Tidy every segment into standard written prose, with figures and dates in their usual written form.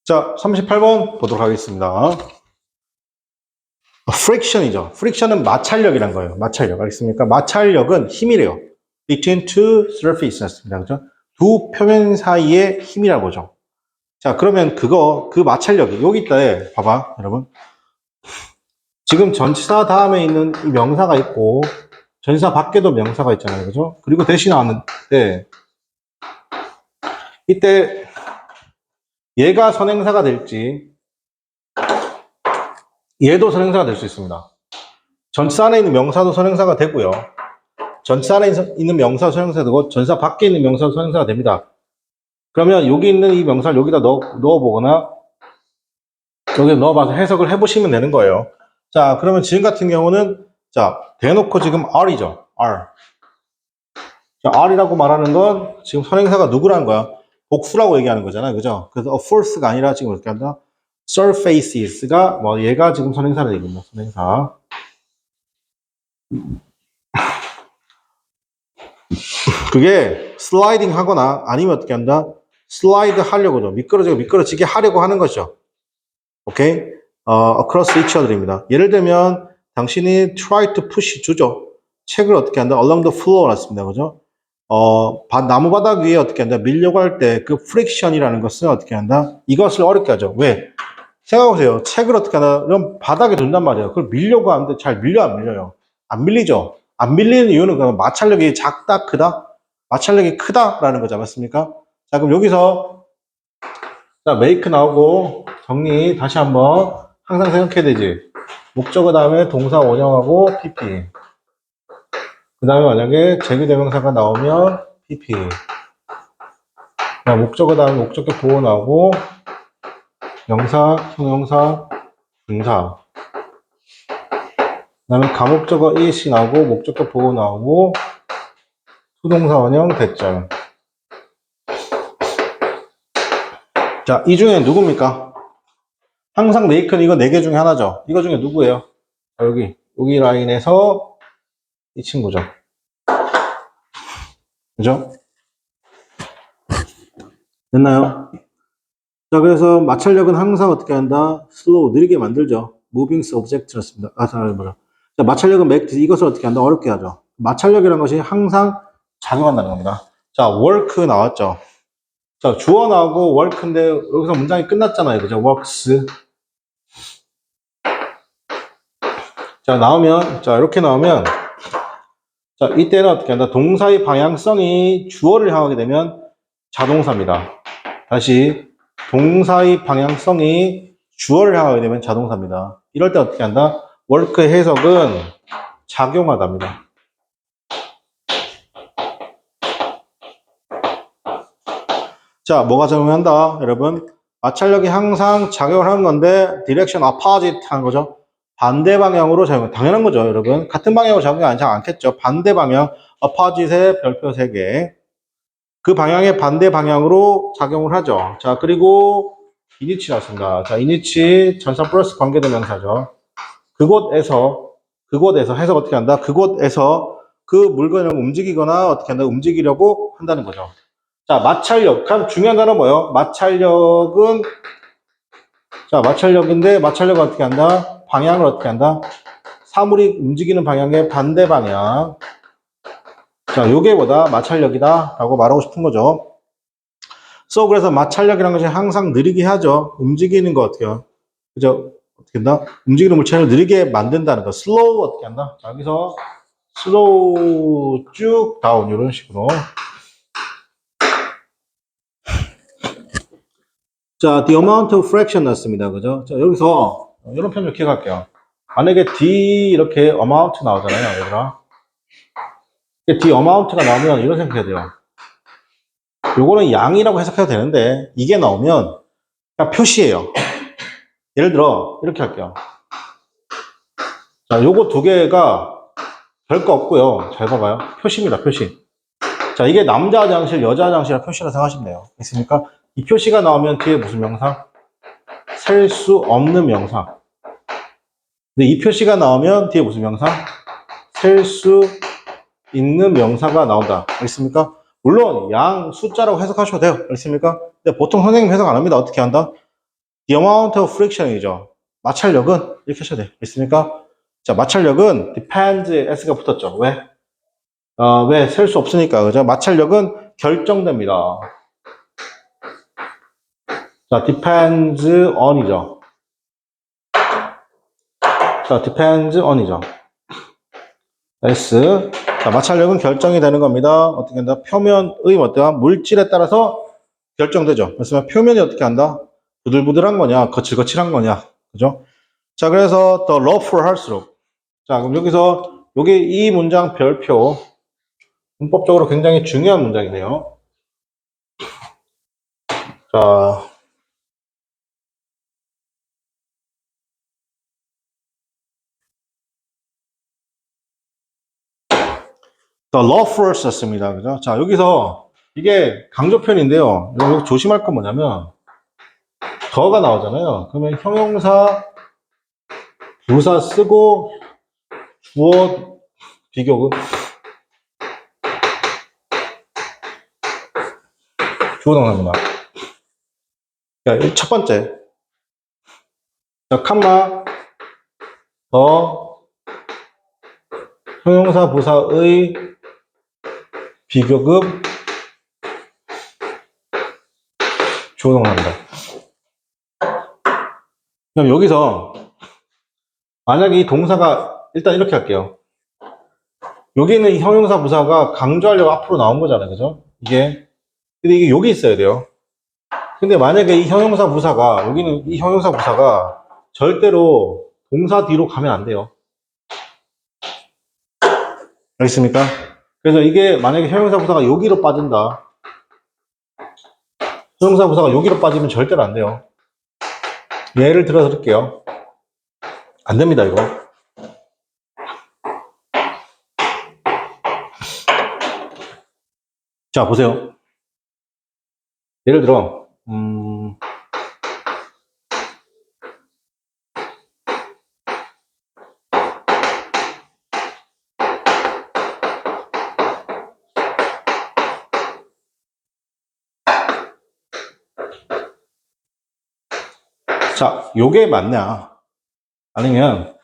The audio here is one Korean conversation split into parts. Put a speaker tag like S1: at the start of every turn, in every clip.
S1: 자, 38번 보도록 하겠습니다. friction이죠. friction은 마찰력이란 거예요. 마찰력. 알겠습니까? 마찰력은 힘이래요. between two surfaces입니다. 그죠? 두 표면 사이의 힘이라고 보죠. 자, 그러면 그 마찰력이 여기 있다. 봐봐, 여러분. 지금 전치사 다음에 있는 이 명사가 있고, 전치사 밖에도 명사가 있잖아요. 그죠? 그리고 대신 나왔는데, 이때 얘가 선행사가 될지, 얘도 선행사가 될 수 있습니다. 전치사 안에 있는 명사도 선행사가 되고요. 전치사 안에 있는 명사 선행사가 되고 전치사 밖에 있는 명사 선행사가 됩니다. 그러면 여기 있는 이 명사를 여기다 넣어보거나 여기 넣어봐서 해석을 해보시면 되는 거예요. 자, 그러면 지금 같은 경우는 자, 대놓고 지금 R이죠. R. 자, R이라고 말하는 건 지금 선행사가 누구라는 거야? 복수라고 얘기하는 거잖아요. 그죠? 그래서 a force가 아니라 지금 어떻게 한다? surfaces가 뭐 얘가 지금 선행사를 얘기합니다. 선행사. 그게 슬라이딩 하거나 아니면 어떻게 한다? 슬라이드 하려고죠. 미끄러지게 하려고 하는 거죠. 오케이? across each other입니다. 예를 들면 당신이 try to push 주죠. 책을 어떻게 한다? along the floor 놨습니다. 그죠? 나무 바닥 위에 어떻게 한다? 밀려고 할 때 그 friction이라는 것은 어떻게 한다? 이것을 어렵게 하죠. 왜? 생각해보세요. 책을 어떻게 하나? 이런 바닥에 둔단 말이에요. 그걸 밀려고 하는데 잘 밀려 안 밀려요? 안 밀리죠. 안 밀리는 이유는 그냥 마찰력이 작다, 크다? 마찰력이 크다라는 거지 않습니까? 자, 그럼 여기서 자, make 나오고 정리 다시 한번 항상 생각해야 되지. 목적어 다음에 동사 원형하고 PP. 그 다음에 만약에 제기대명사가 나오면 PP. 목적어 다음에 목적격 보호 나오고 명사, 형용사, 분사. 그 다음에 가목적어 is 나오고 목적격 보호 나오고 수동사 원형 대절. 자, 이 중에 누굽니까? 항상 make는 이거 4개 중에 하나죠. 이거 중에 누구예요? 여기 라인에서 이 친구죠. 그죠? 됐나요? 자, 그래서 마찰력은 항상 어떻게 한다? slow, 느리게 만들죠. moving subject였습니다. 자, 마찰력은 이것을 어떻게 한다? 어렵게 하죠. 마찰력이라는 것이 항상 작용한다는 겁니다. 자, work 나왔죠. 자, 주어 나오고 work인데 여기서 문장이 끝났잖아요. 그죠? works. 자, 이렇게 나오면 자, 이때는 어떻게 한다? 동사의 방향성이 주어를 향하게 되면 자동사입니다. 다시 동사의 방향성이 주어를 향하게 되면 자동사입니다. 이럴 때 어떻게 한다? work의 해석은 작용하답니다. 자, 뭐가 작용한다? 여러분, 마찰력이 항상 작용을 하는 건데 direction opposite 하는 거죠. 반대 방향으로 작용, 당연한 거죠, 여러분. 같은 방향으로 작용하지 않겠죠. 반대 방향, opposite의 별표 3개. 그 방향의 반대 방향으로 작용을 하죠. 자, 그리고 이니치 나왔습니다. 자, 이니치 전사 플러스 관계대명사죠. 그곳에서 해석 어떻게 한다? 그곳에서 그 물건을 움직이거나 어떻게 한다? 움직이려고 한다는 거죠. 자, 마찰력. 참 중요한 단어 뭐예요? 마찰력인데 마찰력은 어떻게 한다? 방향을 어떻게 한다? 사물이 움직이는 방향의 반대 방향. 자, 요게 뭐다? 마찰력이다 라고 말하고 싶은 거죠. 그래서 마찰력이라는 것이 항상 느리게 하죠. 움직이는 거 어떻게 해요? 그죠? 어떻게 한다? 움직이는 물체를 느리게 만든다는 거. 슬로우 어떻게 한다? 자, 여기서 슬로우 쭉 다운 이런 식으로. 자, the amount of fraction 났습니다. 그죠? 자, 여기서 이런 표현을 기억할게요. 만약에 D 이렇게 amount 나오잖아요. 얘들아. D amount가 나오면 이런 생각해야 돼요. 요거는 양이라고 해석해도 되는데 이게 나오면 그냥 표시예요. 예를 들어 이렇게 할게요. 자, 요거 두 개가 별거 없고요. 잘 봐봐요. 표시입니다. 표시. 자, 이게 남자 화장실, 여자 화장실이라 표시라 생각하시면 돼요. 있습니까? 이 표시가 나오면 뒤에 무슨 명사? 셀 수 없는 명사. 근데 이 표시가 나오면 뒤에 무슨 명사? 셀 수 있는 명사가 나온다. 알겠습니까? 물론 양 숫자라고 해석하셔도 돼요. 알겠습니까? 근데 보통 선생님 해석 안 합니다. 어떻게 한다? the amount of friction이죠. 마찰력은 이렇게 하셔야 돼요. 있습니까? 자, 마찰력은 depends s가 붙었죠. 왜? 왜? 셀 수 없으니까. 그죠? 마찰력은 결정됩니다. 자, depends on이죠. 자, depends on이죠. S. 자, 마찰력은 결정이 되는 겁니다. 어떻게 한다? 표면의 어떠한 물질에 따라서 결정되죠. 그래서 표면이 어떻게 한다? 부들부들한 거냐, 거칠거칠한 거냐. 그죠? 자, 그래서 더 러프를 할수록. 자, 그럼 여기서 요게 이 문장 별표. 문법적으로 굉장히 중요한 문장이네요. 자, the rougher 썼습니다. 그죠? 자, 여기서 이게 강조편인데요. 여기 조심할 건 뭐냐면, 더가 나오잖아요. 그러면 형용사, 부사 쓰고, 주어, 비교급. 주어동사입니다. 첫 번째. 자, 칸마, 더, 형용사, 부사의 비교급, 주어동사입니다. 그럼 여기서, 만약에 이 동사가, 일단 이렇게 할게요. 여기는 이 형용사, 부사가 강조하려고 앞으로 나온 거잖아요. 그죠? 근데 이게 여기 있어야 돼요. 근데 만약에 이 형용사 부사가, 여기는 이 형용사 부사가 절대로 동사 뒤로 가면 안 돼요. 알겠습니까? 그래서 이게 만약에 형용사 부사가 여기로 빠진다. 형용사 부사가 여기로 빠지면 절대로 안 돼요. 예를 들어서 드릴게요. 안 됩니다, 이거. 자, 보세요. 예를 들어, 자, 요게 맞냐? 아니면,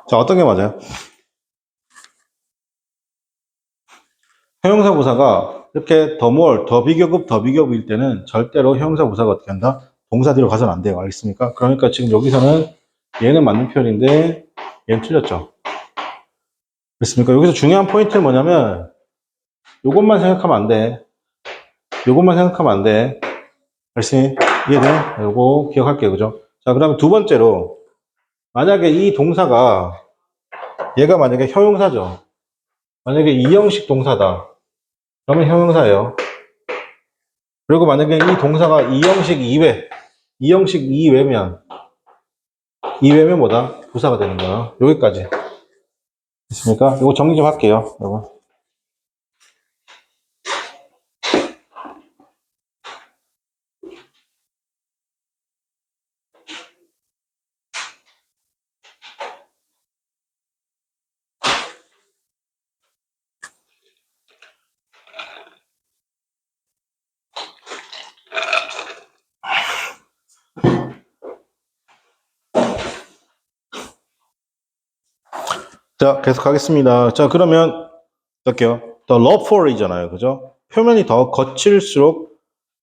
S1: 자, 어떤 게 맞아요? 형용사 부사가 이렇게 더 비교급, 더 비교급일 때는 절대로 형용사 부사가 어떻게 한다? 동사 뒤로 가서는 안 돼요. 알겠습니까? 그러니까 지금 여기서는 얘는 맞는 표현인데 얘는 틀렸죠. 그렇습니까? 여기서 중요한 포인트는 뭐냐면 요것만 생각하면 안 돼. 요것만 생각하면 안 돼. 알겠니? 이해돼? 요거 기억할게요. 그죠? 자, 그 다음에 두 번째로 만약에 이 동사가 얘가 만약에 형용사죠. 만약에 이형식 동사다. 그러면 형용사예요. 그리고 만약에 이 동사가 이형식 이외면 뭐다? 부사가 되는 거야. 여기까지. 됐습니까? 이거 정리 좀 할게요. 이거. 자, 계속 하겠습니다. 자, 그러면, 어떨게요? The rougher이잖아요. 그죠? 표면이 더 거칠수록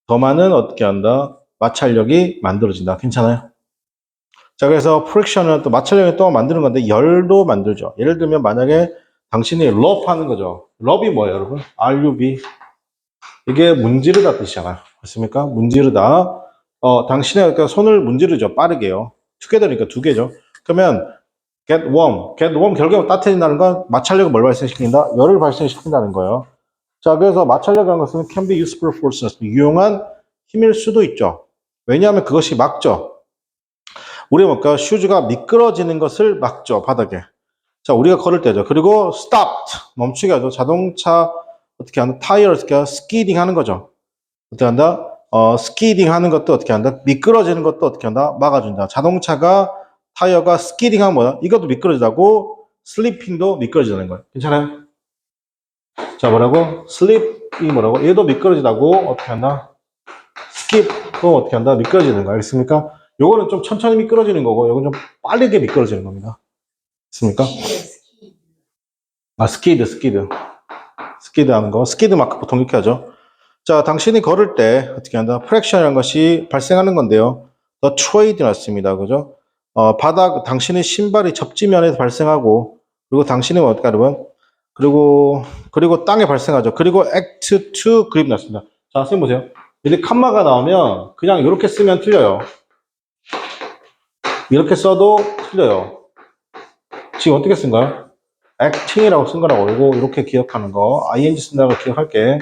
S1: 더 많은 어떻게 한다? 마찰력이 만들어진다. 괜찮아요? 자, 그래서 프릭션은 또 마찰력이 또 만드는 건데, 열도 만들죠. 예를 들면, 만약에 당신이 러브 하는 거죠. 러브이 뭐예요, 여러분? RUB. 이게 문지르다 뜻이잖아요. 맞습니까? 문지르다. 당신의 그러니까 손을 문지르죠. 빠르게요. 투게더니까 두 개죠. 그러면 get warm. get warm 결국에 따뜻해진다는 건 마찰력을 뭘 발생시킨다? 열을 발생시킨다는 거예요. 자, 그래서 마찰력이라는 것은 can be useful force, 유용한 힘일 수도 있죠. 왜냐하면 그것이 막죠. 우리가 뭘까? 슈즈가 미끄러지는 것을 막죠, 바닥에. 자, 우리가 걸을 때죠. 그리고 stopped, 멈추게 하죠. 자동차 어떻게 한다? 타이어 어떻게 한다? 스키딩 하는 거죠. 어떻게 한다? 스키딩 하는 것도 어떻게 한다? 미끄러지는 것도 어떻게 한다? 막아준다. 자동차가 타이어가 스키딩 하면 뭐야? 이것도 미끄러지다고 슬리핑도 미끄러지는 거예요. 괜찮아요? 자, 뭐라고? 슬립이 뭐라고? 얘도 미끄러지다고 어떻게 한다? 스킵도 어떻게 한다? 미끄러지는 거 알겠습니까? 요거는 좀 천천히 미끄러지는 거고, 요건 좀 빠르게 미끄러지는 겁니다. 있습니까? 아, 스키드 하는 거. 스키드 마크 보통 이렇게 하죠. 자, 당신이 걸을 때 어떻게 한다? 프랙션이라는 것이 발생하는 건데요. The trade 났습니다. 그죠? 바닥, 당신의 신발이 접지면에서 발생하고, 그리고 당신은 어떻게 하냐면, 그리고 땅에 발생하죠. 그리고 act to grip 났습니다. 자, 선생님 보세요. 이제 칸마가 나오면 그냥 이렇게 쓰면 틀려요. 이렇게 써도 틀려요. 지금 어떻게 쓴 거야? acting이라고 쓴 거라고. 이거 이렇게 기억하는 거. ing 쓴다고 기억할게.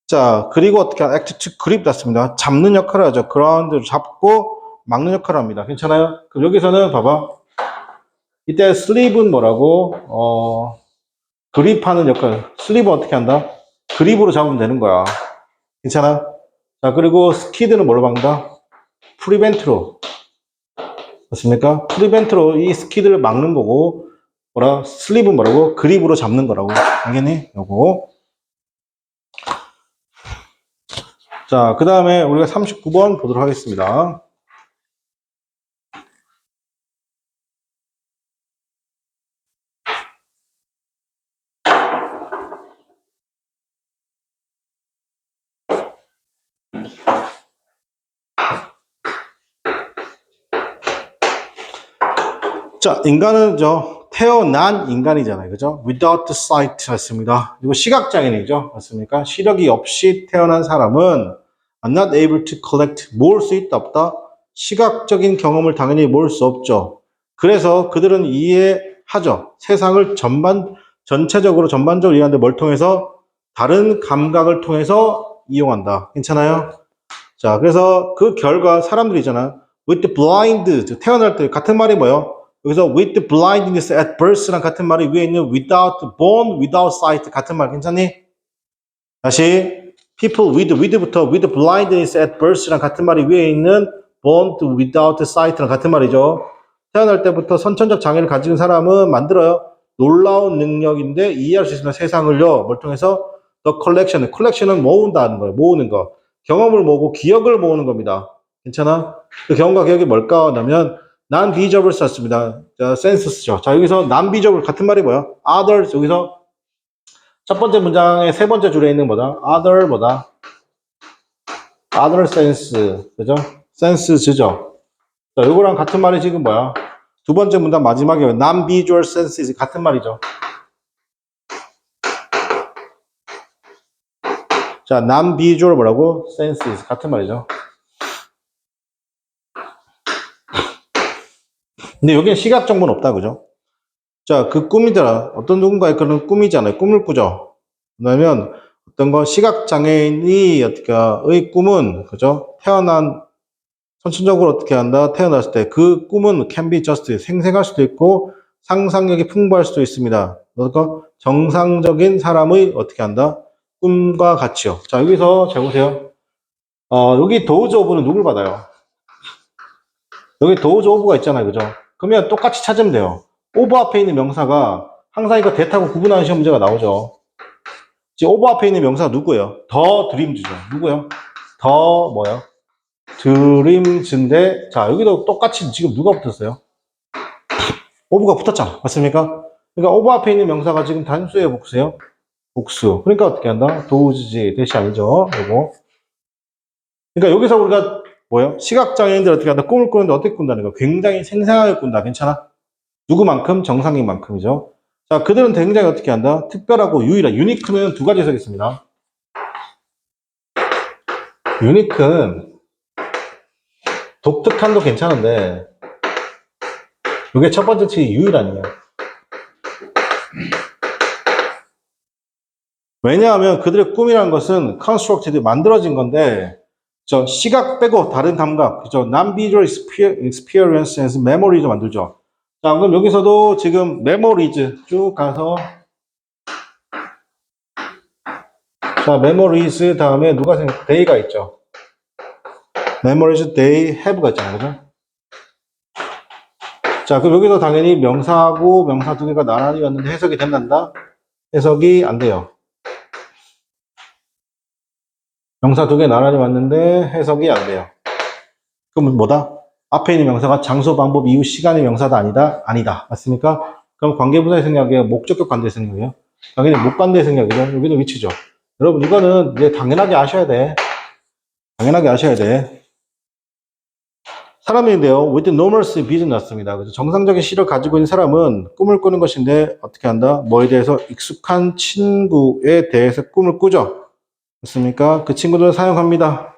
S1: 자, 그리고 어떻게 하나? act to grip 났습니다. 잡는 역할을 하죠. 그라운드를 잡고 막는 역할을 합니다. 괜찮아요? 그럼 여기서는 봐봐. 이때 sleeve는 뭐라고? 그립하는 역할. sleeve 어떻게 한다? 그립으로 잡으면 되는 거야. 괜찮아? 자, 그리고 skid는 뭘로 막는다? prevent로. 맞습니까? 프리벤트로 이 스키드를 막는 거고, 슬립은 뭐라고? 그립으로 잡는 거라고. 알겠니? 요거. 자, 그 다음에 우리가 39번 보도록 하겠습니다. 자, 인간은 태어난 인간이잖아요. 그죠? without sight 했습니다. 그리고 시각장애인이죠. 맞습니까? 시력이 없이 태어난 사람은 are not able to collect, 모을 수 있다 없다? 시각적인 경험을 당연히 모을 수 없죠. 그래서 그들은 이해하죠. 세상을 전반적으로 이해하는데 뭘 통해서? 다른 감각을 통해서 이용한다. 괜찮아요? 자, 그래서 그 결과 사람들이 있잖아. with the blind, 태어날 때 같은 말이 뭐예요? 여기서 with the blindness at birth랑 같은 말이 위에 있는 born without sight 같은 말 괜찮니? 다시 people with부터 with blindness at birth랑 같은 말이 위에 있는 born without sight랑 같은 말이죠. 태어날 때부터 선천적 장애를 가진 사람은 만들어요. 놀라운 능력인데 이해할 수 있으면 세상을요. 뭘 통해서? the collection은 모은다는 거예요. 모으는 거. 경험을 모으고 기억을 모으는 겁니다. 괜찮아? 그 경험과 기억이 뭘까? 하면 non-visual 썼습니다. 자, sensus죠. 자, 여기서 non-visual 같은 말이 뭐야? others 여기서 첫 번째 문장의 세 번째 줄에 있는 뭐다? other sense. 그죠? senses죠. 자, 요거랑 같은 말이 지금 뭐야? 두 번째 문장 마지막에 non-visual senses 같은 말이죠. 자, non-visual 뭐라고? senses 같은 말이죠. 근데 여기는 시각 정보는 없다, 그죠? 자, 그 꿈이더라. 어떤 누군가의 그런 꿈이잖아요. 꿈을 꾸죠. 왜냐면 어떤 건 시각장애인이 의 꿈은, 그죠? 선천적으로 어떻게 한다? 태어났을 때 그 꿈은 can be just 생생할 수도 있고 상상력이 풍부할 수도 있습니다. 그러니까 정상적인 사람의 어떻게 한다? 꿈과 같이요. 자, 여기서 잘 보세요. 여기 도우즈 오브는 누굴 받아요? 여기 도우즈 오브가 있잖아요. 그죠? 그러면 똑같이 찾으면 돼요. 오브 앞에 있는 명사가 항상 이거 대타고 구분하는 시험 문제가 나오죠. 지금 오브 앞에 있는 명사가 누구예요? 더 드림즈죠. 누구요? 더 뭐요? 드림즈인데, 자, 여기도 똑같이 지금 누가 붙었어요? 오브가 붙었잖아. 맞습니까? 그러니까 오브 앞에 있는 명사가 지금 단수예요, 복수예요? 복수. 그러니까 어떻게 한다? 도우즈지. 대시 아니죠? 요거. 그러니까 여기서 우리가 뭐예요? 시각장애인들 어떻게 한다? 꿈을 꾸는데 어떻게 꾼다는 거? 굉장히 생생하게 꾼다. 괜찮아? 누구만큼? 정상인만큼이죠. 자, 그들은 굉장히 어떻게 한다? 특별하고 유일한. 유니크는 두 가지 해석있습니다. 유니크는 독특한도 괜찮은데 이게 첫 번째 측이 유일한이에요. 왜냐하면 그들의 꿈이라는 것은 constructed, 만들어진 건데, 저 시각 빼고 다른 감각, 그죠? non-visual experiences, memory도 만들죠. 자, 그럼 여기서도 지금 memories 쭉 가서, 자, memories 다음에 누가 생각, day가 있죠. memories, day, have가 있잖아요. 그죠? 자, 그럼 여기서 당연히 명사하고 명사 두 개가 나란히 왔는데 해석이 된단다? 해석이 안 돼요. 명사 두 개 나란히 왔는데 해석이 안 돼요. 그럼 뭐다? 앞에 있는 명사가 장소, 방법, 이유, 시간의 명사다, 아니다? 아니다. 맞습니까? 그럼 관계부사의 생략이에요? 목적격 관대 생략이에요? 당연히 목관대 생략이죠. 여기는 위치죠. 여러분, 이거는 이제 당연하게 아셔야 돼. 당연하게 아셔야 돼. 사람인데요. with normalcy vision 났습니다. 그래서 정상적인 시를 가지고 있는 사람은 꿈을 꾸는 것인데 어떻게 한다? 뭐에 대해서 익숙한 친구에 대해서 꿈을 꾸죠. 맞습니까? 그 친구들은 사용합니다.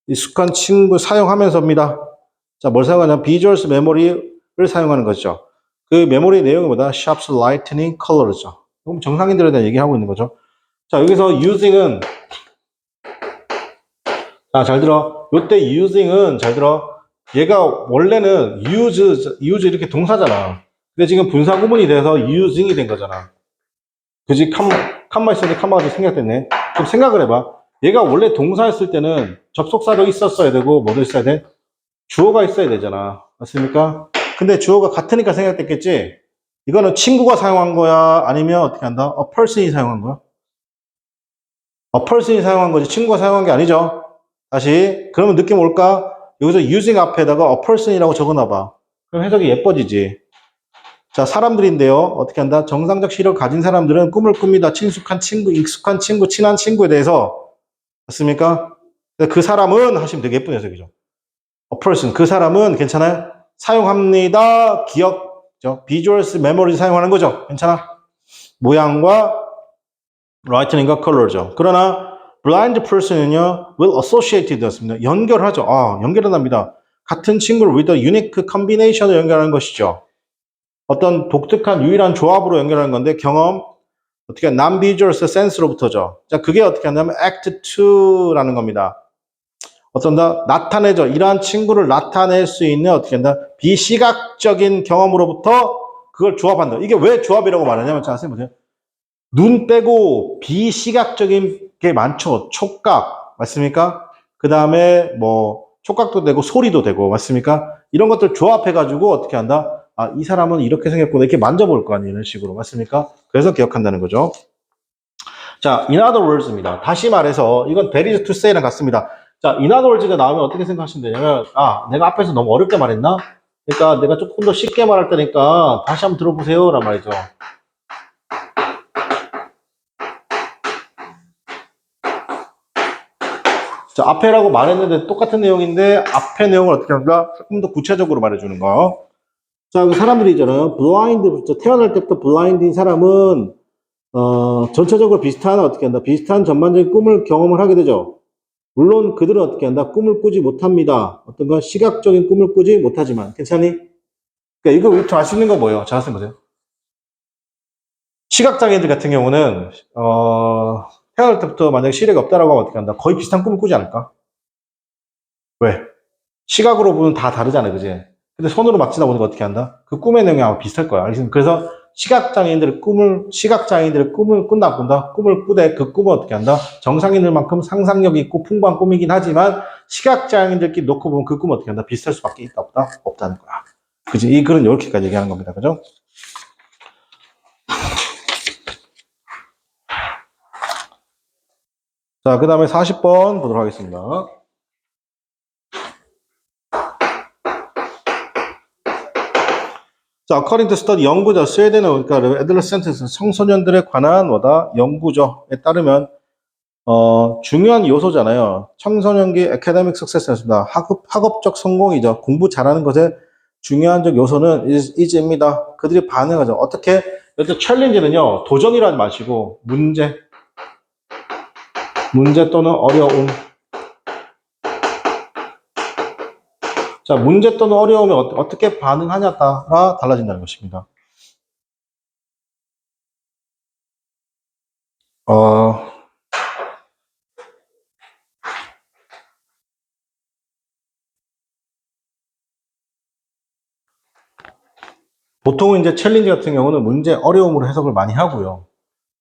S1: 익숙한 친구 사용하면서입니다. 자, 뭘 사용하냐? 비주얼스 메모리를 사용하는 거죠. 그 메모리 내용이 뭐다? sharps, lightning, color죠. 그럼 정상인들에 대한 얘기하고 있는 거죠. 자, 여기서 using은, 자, 잘 들어. 요때 using은, 잘 들어. 얘가 원래는 use 이렇게 동사잖아. 근데 지금 분사 구문이 돼서 using이 된 거잖아. 그지? 칸마 있었는데 칸마가 좀 생략됐네. 그럼 생각을 해봐. 얘가 원래 동사였을 때는 접속사도 있었어야 되고, 뭐도 있어야 돼? 주어가 있어야 되잖아. 맞습니까? 근데 주어가 같으니까 생각됐겠지? 이거는 친구가 사용한 거야? 아니면 어떻게 한다? a person이 사용한 거야? a person이 사용한 거지 친구가 사용한 게 아니죠. 다시 그러면 느낌 올까? 여기서 using 앞에다가 a person이라고 적어놔봐. 그럼 해석이 예뻐지지. 자, 사람들인데요. 어떻게 한다? 정상적 시력을 가진 사람들은 꿈을 꿉니다. 친숙한 친구, 익숙한 친구, 친한 친구에 대해서. 맞습니까? 그 사람은 하시면 되게 예쁜 해석이죠. a person, 그 사람은 괜찮아요? 사용합니다. 기억, visuals, memory 사용하는 거죠. 괜찮아? 모양과 lightning과 color죠. 그러나 blind person은요, will associate 되었습니다. 연결하죠. 아, 연결은 합니다. 같은 친구를 with a unique combination을 연결하는 것이죠. 어떤 독특한 유일한 조합으로 연결하는 건데 경험, 어떻게 non-visual sense로부터죠. 자, 그게 어떻게 한다면 act to라는 겁니다. 어떤다? 나타내죠. 이러한 친구를 나타낼 수 있는 어떻게 한다? 비시각적인 경험으로부터 그걸 조합한다. 이게 왜 조합이라고 말하냐면, 자, 선생님 보세요. 눈 빼고 비시각적인 게 많죠. 촉각. 맞습니까? 그 다음에 뭐, 촉각도 되고 소리도 되고. 맞습니까? 이런 것들 조합해가지고 어떻게 한다? 아, 이 사람은 이렇게 생겼구나. 이렇게 만져볼 거 아니에요. 이런 식으로. 맞습니까? 그래서 기억한다는 거죠. 자, in other words입니다. 다시 말해서 이건 there is to say랑 같습니다. 자, in other words가 나오면 어떻게 생각하시면 되냐면, 아, 내가 앞에서 너무 어렵게 말했나? 그러니까 내가 조금 더 쉽게 말할 테니까 다시 한번 들어보세요. 란 말이죠. 자, 앞에라고 말했는데 똑같은 내용인데 앞에 내용을 어떻게 한가? 조금 더 구체적으로 말해주는 거. 자, 그 사람들이 있잖아요. 블라인드, 태어날 때부터 블라인드인 사람은 전체적으로 비슷한 어떻게 한다? 비슷한 전반적인 꿈을 경험을 하게 되죠. 물론 그들은 어떻게 한다? 꿈을 꾸지 못합니다. 어떤 건 시각적인 꿈을 꾸지 못하지만 괜찮니? 그러니까 이거 좀 알 수 있는 거 뭐예요? 자, 선생님 보세요. 시각장애인들 같은 경우는 태어날 때부터 만약에 시력이 없다라고 하면 어떻게 한다? 거의 비슷한 꿈을 꾸지 않을까? 왜? 시각으로 보면 다 다르잖아요, 그지? 근데 손으로 막지다 보니까 어떻게 한다? 그 꿈의 내용이 아마 비슷할 거야. 알겠습니까? 그래서 시각장애인들의 꿈을 꾼다, 꾼다. 꿈을 꾸되 그 꿈은 어떻게 한다? 정상인들만큼 상상력이 있고 풍부한 꿈이긴 하지만 시각장애인들끼리 놓고 보면 그 꿈은 어떻게 한다? 비슷할 수밖에 있다, 없다? 없다는 거야. 그지? 이 글은 이렇게까지 얘기하는 겁니다. 그죠? 자, 그 다음에 40번 보도록 하겠습니다. 자, according to study, 연구죠. 스웨덴은, 그러니까, adolescents, 청소년들에 관한 뭐다? 연구죠에 따르면, 중요한 요소잖아요. 청소년기 academic success입니다. 학업적 성공이죠. 공부 잘하는 것에 중요한 요소는 is입니다. 그들이 반응하죠. 어떻게? 여기서 챌린지는요, 도전이라는 맛이고, 문제 또는 어려움. 자, 문제 또는 어려움에 어떻게 반응하냐에 따라 달라진다는 것입니다. 보통은 이제 챌린지 같은 경우는 문제 어려움으로 해석을 많이 하고요.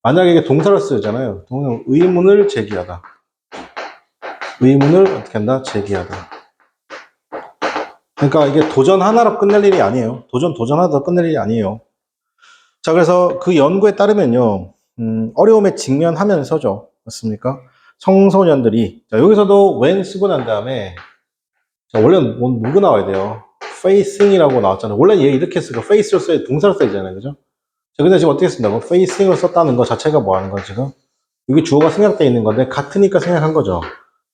S1: 만약에 이게 동사를 쓰잖아요. 의문을 제기하다. 의문을 어떻게 한다? 제기하다. 그러니까 이게 도전 하나로 끝낼 일이 아니에요. 도전 하나로 끝낼 일이 아니에요. 자, 그래서 그 연구에 따르면요. 어려움에 직면하면서죠. 맞습니까? 청소년들이, 자, 여기서도 when 쓰고 난 다음에, 자, 원래는 누구 나와야 돼요? facing이라고 나왔잖아요. 원래 얘 이렇게 쓰고 face로 써야 동사로 써야잖아요. 그죠? 자, 근데 지금 어떻게 쓴다고? facing을 썼다는 거 자체가 뭐 하는 거야, 지금? 여기 주어가 생략되어 있는 건데, 같으니까 생략한 거죠.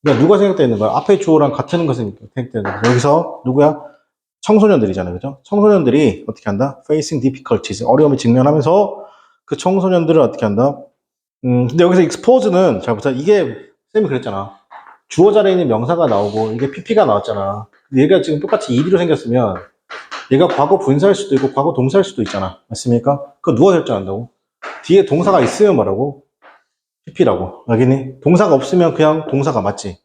S1: 그러니까 누가 생략되어 있는 거야? 앞에 주어랑 같은 것이 생략되어 있는 거야. 여기서 누구야? 청소년들이잖아요. 그죠? 청소년들이 어떻게 한다? facing difficulties. 어려움에 직면하면서 그 청소년들을 어떻게 한다? 근데 여기서 expose는 잘 보세요. 이게 쌤이 그랬잖아. 주어 자리에 있는 명사가 나오고 이게 pp가 나왔잖아. 얘가 지금 똑같이 ed로 생겼으면 얘가 과거 분사일 수도 있고 과거 동사일 수도 있잖아. 맞습니까? 그거 누가 결정한다고? 뒤에 동사가 있으면 뭐라고? pp라고. 여기니 동사가 없으면 그냥 동사가 맞지.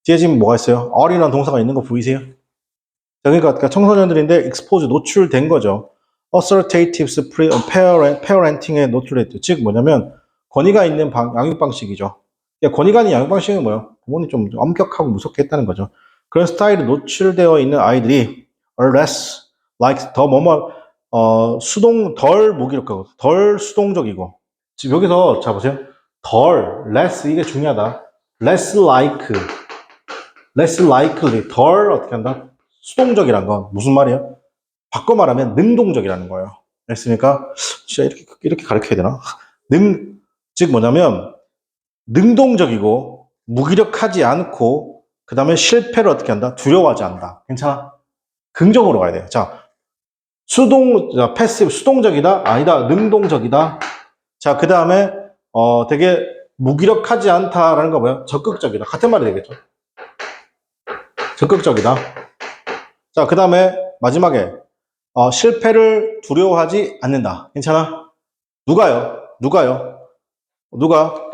S1: 뒤에 지금 뭐가 있어요? are이라는 동사가 있는 거 보이세요? 자, 그러니까 청소년들인데 expose 노출된 거죠. assertives parenting에 노출했죠. 즉 뭐냐면 권위가 있는 양육 방식이죠. 권위가 있는 양육 방식은 뭐예요? 부모님 좀 엄격하고 무섭게 했다는 거죠. 그런 스타일이 노출되어 있는 아이들이 are less like 더 뭐뭐 수동 덜 무기력하고 덜 수동적이고 지금 여기서 자 보세요. 덜 less 이게 중요하다. less likely 덜 어떻게 한다? 수동적이란 건 무슨 말이에요? 바꿔 말하면 능동적이라는 거예요. 알겠습니까? 진짜 이렇게 가르쳐야 되나? 즉 뭐냐면, 능동적이고, 무기력하지 않고, 그 다음에 실패를 어떻게 한다? 두려워하지 않는다. 괜찮아? 긍정으로 가야 돼요. 자, 패시브, 수동적이다? 아니다. 능동적이다. 자, 그 다음에, 되게 무기력하지 않다라는 거 뭐예요? 적극적이다. 같은 말이 되겠죠? 적극적이다. 자, 그 다음에 마지막에 실패를 두려워하지 않는다. 괜찮아? 누가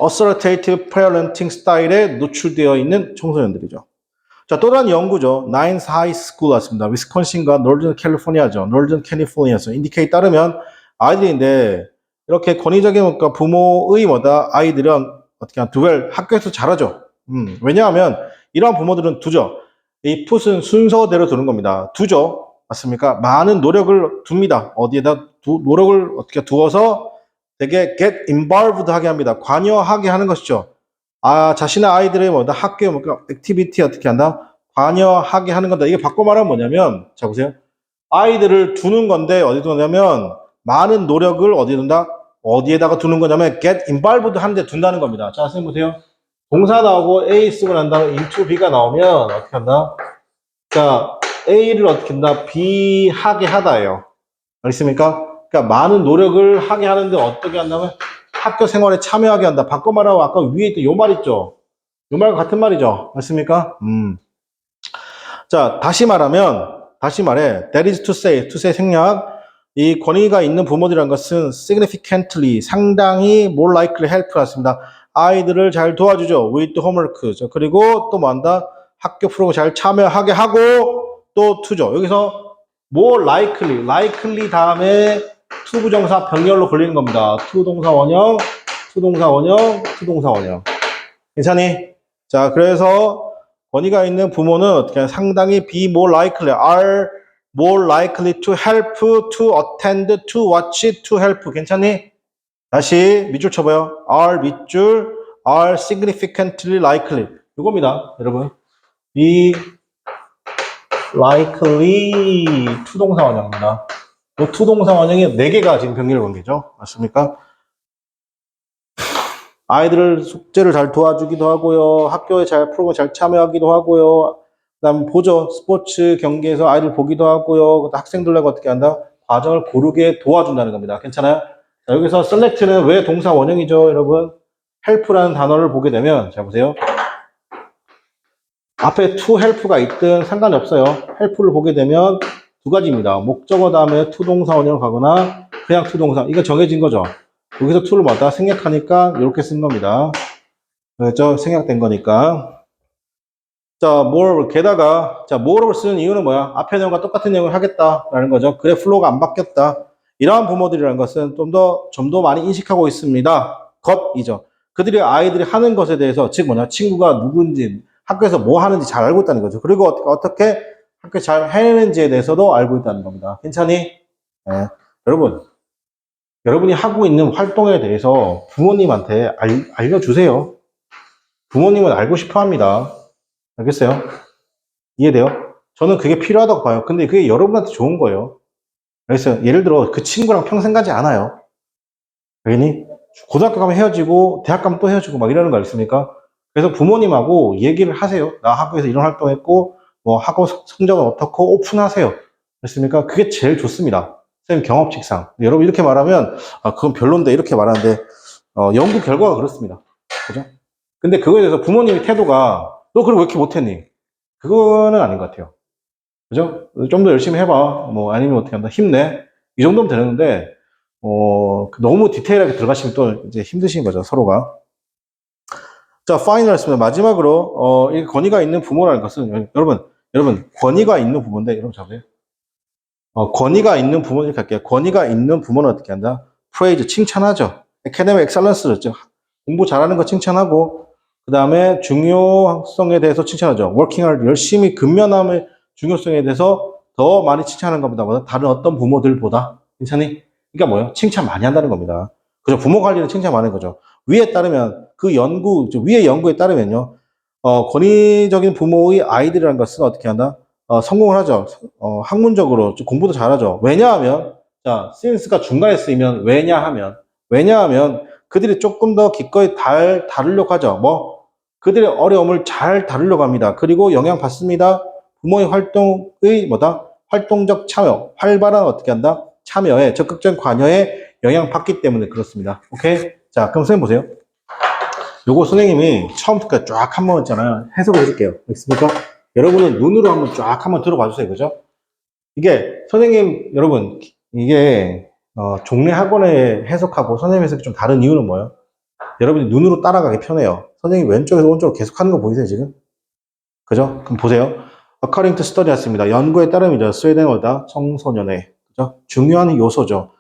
S1: assertive parenting 스타일에 노출되어 있는 청소년들이죠. 자, 또 다른 연구죠. 나인스 하이 스쿨 왔습니다. 위스콘신과 노르든 캘리포니아죠. 노르든 캘리포니아에서 인디케이에 따르면 아이들인데 이렇게 권위적인 부모의 아이들은 어떻게 두웰 학교에서 잘하죠. 왜냐하면 이러한 부모들은 두죠. 이 풋은 순서대로 두는 겁니다. 두죠. 맞습니까? 많은 노력을 둡니다. 어디에다 노력을 어떻게 두어서 되게 get involved 하게 합니다. 관여하게 하는 것이죠. 자신의 아이들의 학교 액티비티 어떻게 한다? 관여하게 하는 건다. 이게 바꿔 말하면 뭐냐면, 자 보세요. 아이들을 두는 건데 어디 두냐면 많은 노력을 어디 둔다? 어디에다가 두는 거냐면 get involved 하는데 둔다는 겁니다. 자, 선생님 보세요. 동사 나오고 A 쓰고 난 다음에 into B가 나오면 어떻게 한다? 자, A를 어떻게 한다? B 하게 하다예요. 알겠습니까? 그러니까 많은 노력을 하게 하는데 어떻게 한다면 학교 생활에 참여하게 한다. 바꿔 말하면 아까 위에 있던 요 말 있죠? 요 말과 같은 말이죠. 맞습니까? 자, 다시 말해, that is to say 생략. 이 권위가 있는 부모들이라는 것은 significantly, 상당히 more likely help 같습니다. 아이들을 잘 도와주죠. with homework. 그리고 또 뭐 한다? 학교 프로그램 잘 참여하게 하고 또 to죠. 여기서 more likely 다음에 to 부정사 병렬로 걸리는 겁니다. to 동사 원형, 괜찮니? 자, 그래서 권위가 있는 부모는 어떻게 상당히 be more likely, are more likely to help, to attend, to watch, to help. 괜찮니? 다시 밑줄 쳐봐요. are 밑줄, are significantly likely. 이겁니다, 여러분. be likely to 동사 원형입니다. 이 to 동사 원형이 4개가 지금 병렬 관계죠. 맞습니까? 아이들을 숙제를 잘 도와주기도 하고요. 학교에 프로그램 잘 참여하기도 하고요. 그다음 보죠. 스포츠 경기에서 아이들 보기도 하고요. 학생들하고 어떻게 한다? 과정을 고르게 도와준다는 겁니다. 괜찮아요? 자, 여기서 select는 왜 동사 원형이죠, 여러분? help라는 단어를 보게 되면 자 보세요. 앞에 to help가 있든 상관이 없어요. help를 보게 되면 두 가지입니다. 목적어 다음에 to 동사 원형을 가거나 그냥 to 동사. 이거 정해진 거죠. 여기서 to를 뭐다 생략하니까 이렇게 쓴 겁니다. 그렇죠? 생략된 거니까. 자, more, 게다가, 자, more를 쓰는 이유는 뭐야? 앞에 내용과 똑같은 내용을 하겠다라는 거죠. 그래, 플로우가 안 바뀌었다. 이러한 부모들이라는 것은 좀 더 많이 인식하고 있습니다. 것이죠. 그들이 아이들이 하는 것에 대해서, 즉 뭐냐, 친구가 누군지, 학교에서 뭐 하는지 잘 알고 있다는 거죠. 그리고 어떻게 학교 잘 해내는지에 대해서도 알고 있다는 겁니다. 괜찮니? 네. 여러분이 하고 있는 활동에 대해서 부모님한테 알려주세요. 부모님은 알고 싶어 합니다. 알겠어요? 이해돼요? 저는 그게 필요하다고 봐요. 근데 그게 여러분한테 좋은 거예요. 그래서 예를 들어 그 친구랑 평생 가지 않아요. 알겠니? 고등학교 가면 헤어지고 대학 가면 또 헤어지고 막 이러는 거 있습니까? 그래서 부모님하고 얘기를 하세요. 나 학교에서 이런 활동했고 뭐 하고 성적은 어떻고 오픈하세요. 그렇습니까? 그게 제일 좋습니다. 선생님 경험칙상. 여러분 이렇게 말하면 그건 별론데 이렇게 말하는데 연구 결과가 그렇습니다. 그죠? 근데 그거에 대해서 부모님의 태도가 너 그걸 왜 이렇게 못했니? 그거는 아닌 것 같아요. 그죠? 좀 더 열심히 해봐. 뭐, 아니면 어떻게 한다. 힘내. 이 정도면 되는데, 너무 디테일하게 들어가시면 또 이제 힘드신 거죠, 서로가. 자, 파이널 했습니다. 마지막으로, 이 권위가 있는 부모라는 것은, 여러분, 권위가 있는 부모인데, 여러분 잡으세요. 권위가 있는 부모 이렇게 할게요. 권위가 있는 부모는 어떻게 한다? praise, 칭찬하죠. academic excellence를 죠. 공부 잘하는 거 칭찬하고, 그 다음에 중요성에 대해서 칭찬하죠. working hard, 열심히 근면함의 중요성에 대해서 더 많이 칭찬하는 겁니다. 다른 어떤 부모들보다. 괜찮니? 그러니까 뭐예요? 칭찬 많이 한다는 겁니다. 그죠? 부모 관리는 칭찬 많이 하는 거죠. 위에 따르면, 위의 연구에 따르면요. 권위적인 부모의 아이들이라는 것은 어떻게 한다? 성공을 하죠. 학문적으로 공부도 잘하죠. 왜냐하면, 자, since가 중간에 쓰이면 왜냐하면 그들이 조금 더 기꺼이 다루려고 하죠. 뭐, 그들의 어려움을 잘 다루려고 합니다. 그리고 영향받습니다. 부모의 활동의 활동적 참여, 활발한 어떻게 한다? 참여에, 적극적인 관여에 영향받기 때문에 그렇습니다. 오케이? 자, 그럼 선생님 보세요. 요거 선생님이 처음부터 쫙 한번 했잖아요. 해석을 해줄게요. 있습니까? 여러분은 눈으로 한번 들어봐 주세요. 그죠? 이게, 선생님, 여러분, 이게, 종례 학원에 해석하고 선생님 해석이 좀 다른 이유는 뭐예요? 여러분이 눈으로 따라가기 편해요. 선생님이 왼쪽에서 오른쪽으로 계속 하는 거 보이세요, 지금? 그죠? 그럼 보세요. According to study 했습니다. 연구에 따르면 스웨덴어다 청소년의, 그죠? 중요한 요소죠.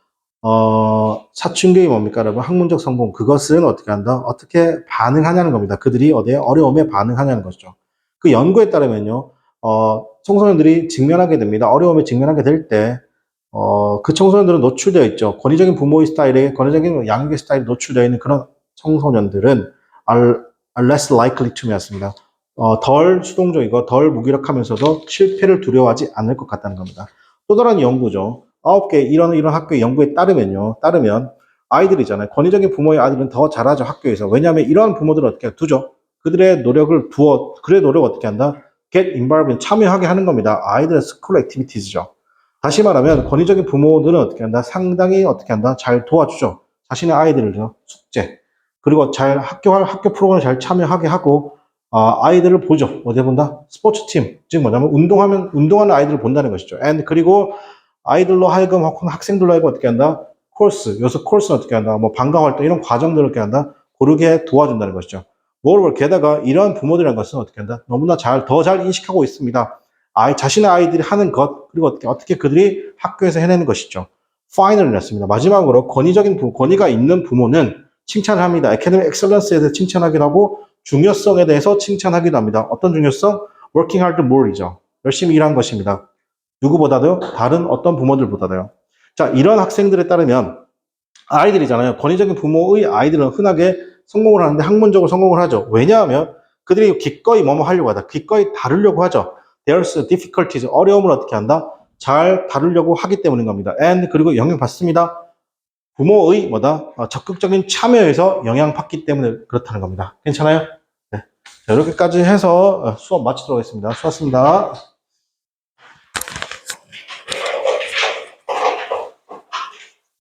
S1: 사춘기의 뭡니까, 여러분? 학문적 성공. 그것은 어떻게 한다? 어떻게 반응하냐는 겁니다. 그들이 어디에 어려움에 반응하냐는 것이죠. 그 연구에 따르면요, 청소년들이 직면하게 됩니다. 어려움에 직면하게 될 때, 그 청소년들은 노출되어 있죠. 권위적인 부모의 스타일에, 권위적인 양육의 스타일에 노출되어 있는 그런 청소년들은 are less likely to 였습니다. 덜 수동적이고 덜 무기력하면서도 실패를 두려워하지 않을 것 같다는 겁니다. 또 다른 연구죠. 9개 이런 학교의 연구에 따르면 아이들이잖아요. 권위적인 부모의 아이들은 더 잘하죠, 학교에서. 왜냐하면 이러한 부모들은 어떻게 두죠? 그들의 노력을 그의 노력을 어떻게 한다? get involved, 참여하게 하는 겁니다. 아이들의 school activities죠. 다시 말하면 권위적인 부모들은 어떻게 한다? 상당히 어떻게 한다? 잘 도와주죠. 자신의 아이들을 숙제 그리고 잘 학교 프로그램에 잘 참여하게 하고 아이들을 보죠. 어디 본다? 스포츠팀. 즉 뭐냐면 운동하는 아이들을 본다는 것이죠. 그리고 아이들로 하여금 학생들로 하여금 어떻게 한다? 코스는 어떻게 한다? 뭐 방과 활동 이런 과정들을 어떻게 한다? 고르게 도와준다는 것이죠. 모reover 게다가 이러한 부모들이라는 것은 어떻게 한다? 너무나 더 잘 인식하고 있습니다. 자신의 아이들이 하는 것 그리고 어떻게 그들이 학교에서 해내는 것이죠. final이었습니다. 마지막으로 권위가 있는 부모는 칭찬을 합니다. academic excellence에 대해서 칭찬하기도 하고 중요성에 대해서 칭찬하기도 합니다. 어떤 중요성? working hard more이죠. 열심히 일한 것입니다. 누구보다도요? 다른 어떤 부모들보다도요. 자, 이런 학생들에 따르면 아이들이잖아요. 권위적인 부모의 아이들은 흔하게 성공을 하는데 학문적으로 성공을 하죠. 왜냐하면 그들이 기꺼이 하려고 하다. 기꺼이 다루려고 하죠. There's difficulties. 어려움을 어떻게 한다? 잘 다루려고 하기 때문인 겁니다. 그리고 영향받습니다. 부모의 적극적인 참여에서 영향받기 때문에 그렇다는 겁니다. 괜찮아요? 네. 자, 이렇게까지 해서 수업 마치도록 하겠습니다. 수고하셨습니다.